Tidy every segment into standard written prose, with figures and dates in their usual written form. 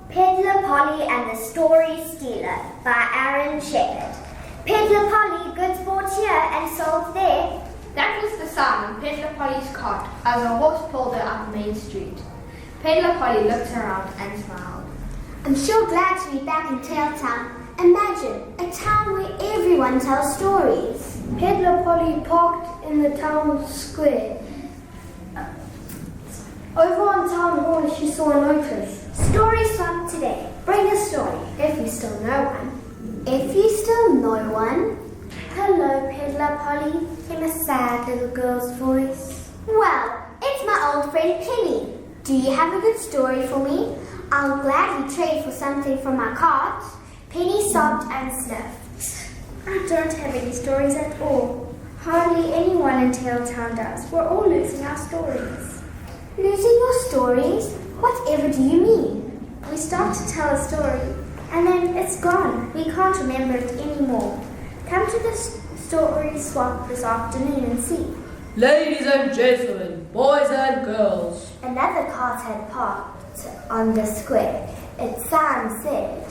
Peddler Polly and the Story Stealer by Aaron Shepherd. Peddler Polly, goods bought here and sold there. That was the sound of Peddler Polly's cart as a horse pulled her up Main Street. Peddler Polly looked around and smiled. I'm sure glad to be back in Tailtown. Imagine, a town where everyone tells stories. Peddler Polly parked in the town square. Over on Town Hall, she saw a notice. Story swap today. Bring a story, if you still know one. If you still know one. Hello, Peddler Polly, in a sad little girl's voice. Well, it's my old friend Penny. Do you have a good story for me? I'll gladly trade for something from my cart. Penny sobbed and sniffed. I don't have any stories at all. Hardly anyone in Tailtown does. We're all losing our stories. Losing your stories? Whatever do you mean? We start to tell a story, and then it's gone. We can't remember it anymore. Come to the story swap this afternoon and see. Ladies and gentlemen, boys and girls. Another cart had parked on the square. Its sign said,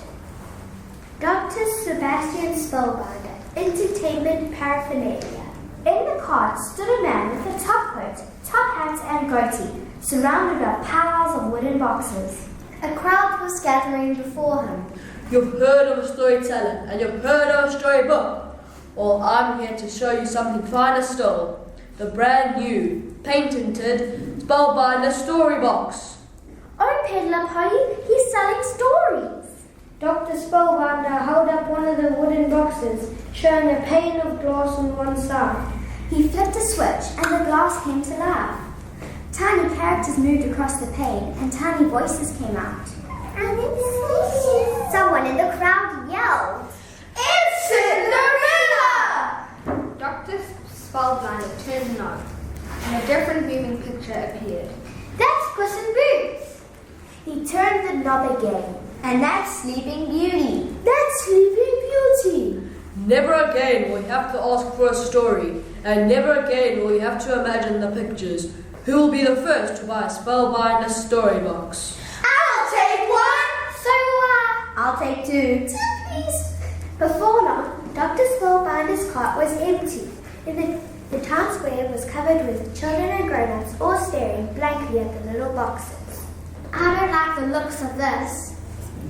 Dr. Sebastian Spellbinder, Entertainment Paraphernalia. In the cart stood a man with a top coat, top hat and goatee, surrounded by piles of wooden boxes. A crowd was gathering before him. You've heard of a storyteller and you've heard of a storybook. Well, I'm here to show you something finer still. The brand new, patented Spellbinder Storybox. Oh, Peddler Polly, he's selling stories. Dr. Spellbinder held up one of the wooden boxes, showing a pane of glass on one side. He flipped a switch and the glass came to life. Tiny characters moved across the pane and tiny voices came out. Someone in the crowd yelled, It's Cinderella! Dr. Spellbinder turned a knob, and a different moving picture appeared. That's Puss in Boots. He turned the knob again, and that's Sleeping Beauty. That's Sleeping Beauty. Never again will you have to ask for a story, and never again will you have to imagine the pictures. Who will be the first to buy a Spellbinder Storybox? I'll take one! So will I. I'll take two. Two, please. Before long, Dr. Spellbinder's cart was empty. The town square was covered with children and grown-ups all staring blankly at the little boxes. I don't like the looks of this.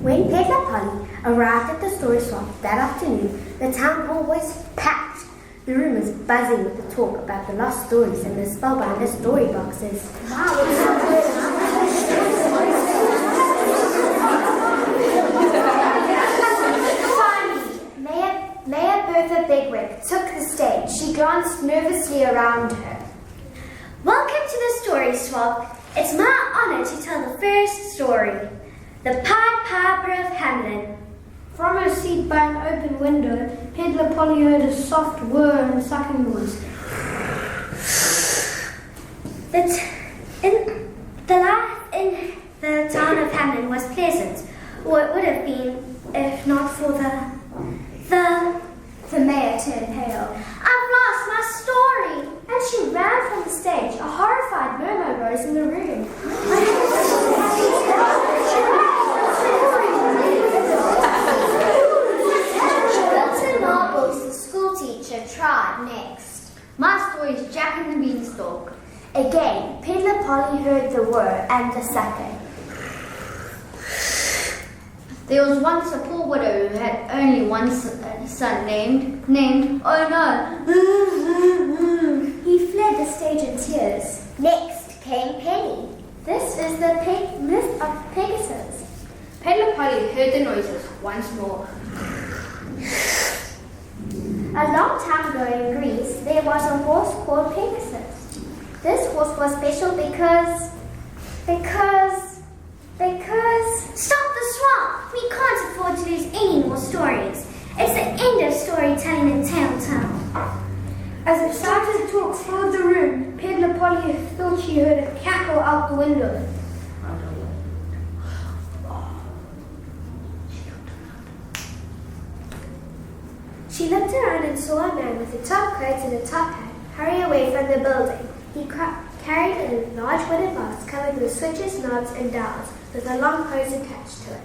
When Peddler Polly arrived at the story swap that afternoon, the town hall was packed. The room was buzzing with the talk about the lost stories and the Spellbinder story boxes. Mayor Bertha Bigwig took the stage. She glanced nervously around her. Welcome to the story swap. It's my honor to tell the first story. The Pied Piper of Hamelin. From her seat by an open window, Peddler Polly heard a soft whir and sucking noise. The life in the town of Hamelin was pleasant, or it would have been if not for the mayor turned pale. I've lost my story! And she ran from the stage. A horrified murmur rose in the room. Wilton Marbles, the school teacher, tried next. My story is Jack and the Beanstalk. Again, Peddler Polly heard the whir and the sucking. There was once a poor widow who had only one son named, oh no. He fled the stage in tears. Next came Penny. This is the myth of Pegasus. Peddler Polly heard the noises once more. A long time ago in Greece, there was a horse called Pegasus. This horse was special because... Stop the swamp! We can't afford to lose any more stories. It's the end of storytelling in Tailtown. As excited talk filled the room, Peddler Polly thought she heard a cackle out the window. She looked around and saw a man with a top coat and a top hat hurry away from the building. He carried a large wooden box covered with switches, knobs, and dials. with a long hose attached to it.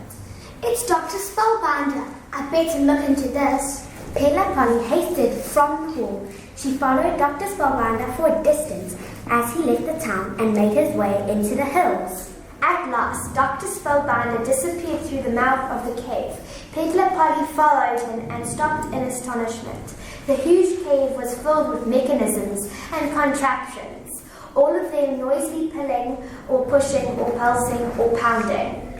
It's Dr. Spellbinder. I better look into this. Peddler Polly hasted from the hall. She followed Dr. Spellbinder for a distance as he left the town and made his way into the hills. At last, Dr. Spellbinder disappeared through the mouth of the cave. Peddler Polly followed him and stopped in astonishment. The huge cave was filled with mechanisms and contraptions, all of them noisily pulling or pushing or pulsing or pounding.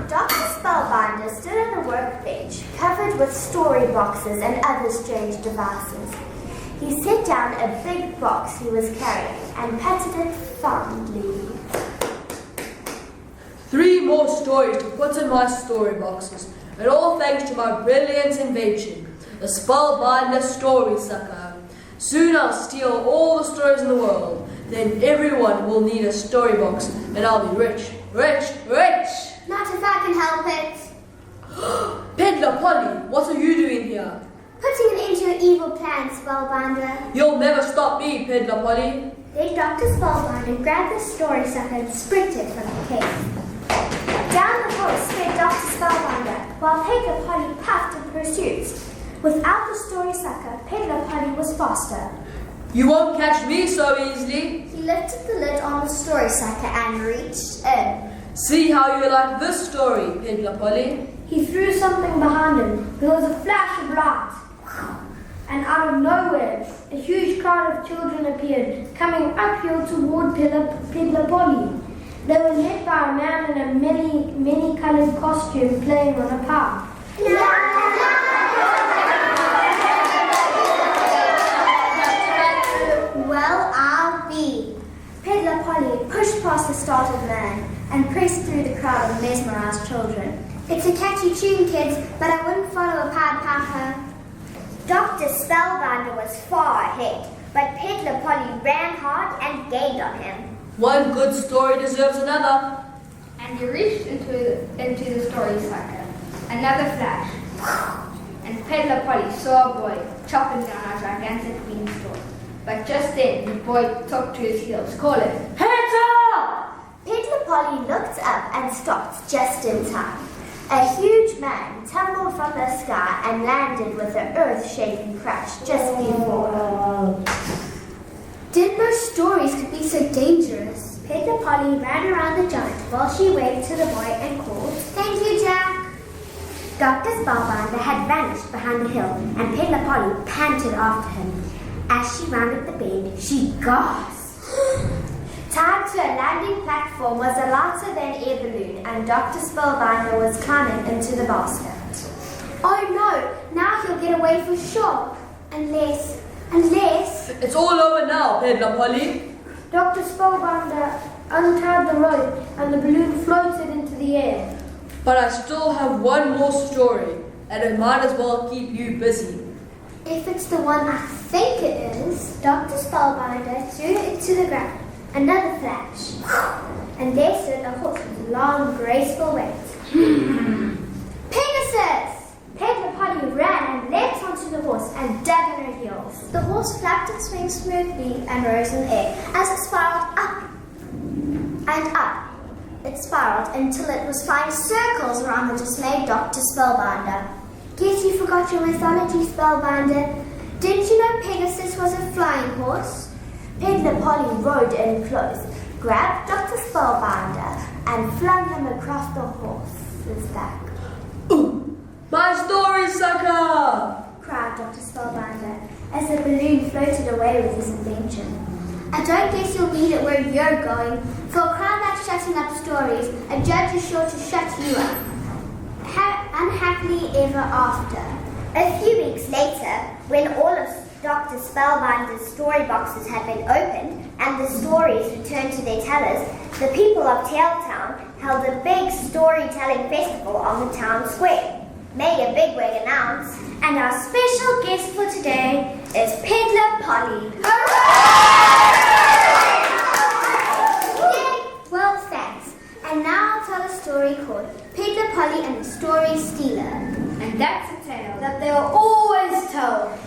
Dr. Spellbinder stood on a workbench covered with story boxes and other strange devices. He set down a big box he was carrying and patted it fondly. 3 more stories to put in my story boxes, and all thanks to my brilliant invention, the Spellbinder Story Sucker. Soon I'll steal all the stories in the world. Then everyone will need a story box, and I'll be rich, rich, rich! Not if I can help it. Peddler Polly, what are you doing here? Putting an end to your evil plan, Spellbinder. You'll never stop me, Peddler Polly. Then Dr. Spellbinder grabbed the story sucker and sprinted from the cave. Down the hill sped Dr. Spellbinder, while Peddler Polly puffed in pursuit. Without the story sucker, Peddler Polly was faster. You won't catch me so easily. He lifted the lid on the story sucker and reached in. See how you like this story, Peddler Polly. He threw something behind him. There was a flash of light. And out of nowhere, a huge crowd of children appeared, coming uphill toward Peddler Polly. They were led by a man in a many-colored costume playing on a pipe. Well, I'll be. Peddler Polly pushed past the startled man and pressed through the crowd of mesmerized children. It's a catchy tune, kids, but I wouldn't follow a Pied Piper. Dr. Spellbinder was far ahead, but Peddler Polly ran hard and gained on him. One good story deserves another. And he reached into the story sucker. Another flash. And Peddler Polly saw a boy chopping down a gigantic beanstalk. But just then, the boy took to his heels, calling, "Heads up!" Peddler Polly looked up and stopped just in time. A huge man tumbled from the sky and landed with an earth-shaking crash just before. Didn't know stories could be so dangerous. Peddler Polly ran around the giant while she waved to the boy and called, "Thank you, Jack." Dr. Spellbinder had vanished behind the hill, and Peddler Polly panted after him. As she rounded the bend, she gasped. Tied to a landing platform was a lighter-than-air balloon, and Dr. Spellbinder was climbing into the basket. Oh no, now he'll get away for sure. Unless... It's all over now, Peddler Polly. Dr. Spellbinder untied the rope and the balloon floated into the air. But I still have one more story, and it might as well keep you busy. If it's the one I think it is, Dr. Spellbinder threw it to the ground. Another flash. And there stood a horse with long, graceful wings. Pegasus! Peddler Polly ran and leapt onto the horse and dug in her heels. The horse flapped its wings smoothly and rose in the air as it spiraled up and up. It spiraled until it was flying circles around the dismayed Dr. Spellbinder. Guess you forgot your mythology, Spellbinder. Didn't you know Pegasus was a flying horse? Peddler Polly rode in close, grabbed Dr. Spellbinder, and flung him across the horse's back. Ooh, my story sucker! Cried Dr. Spellbinder as the balloon floated away with his invention. I don't guess you'll need it where you're going. For a crime like shutting up stories, a judge is sure to shut you up. Unhappily ever after. A few weeks later, when all of Dr. Spellbinder's story boxes had been opened and the stories returned to their tellers, the people of Tailtown held a big storytelling festival on the town square. Made a bigwig announce, and our special guest for today is Peddler Polly. Yay! Well, thanks. And now I'll tell a story called Peddler Polly and the Story Stealer. And that's a tale That they will always tell.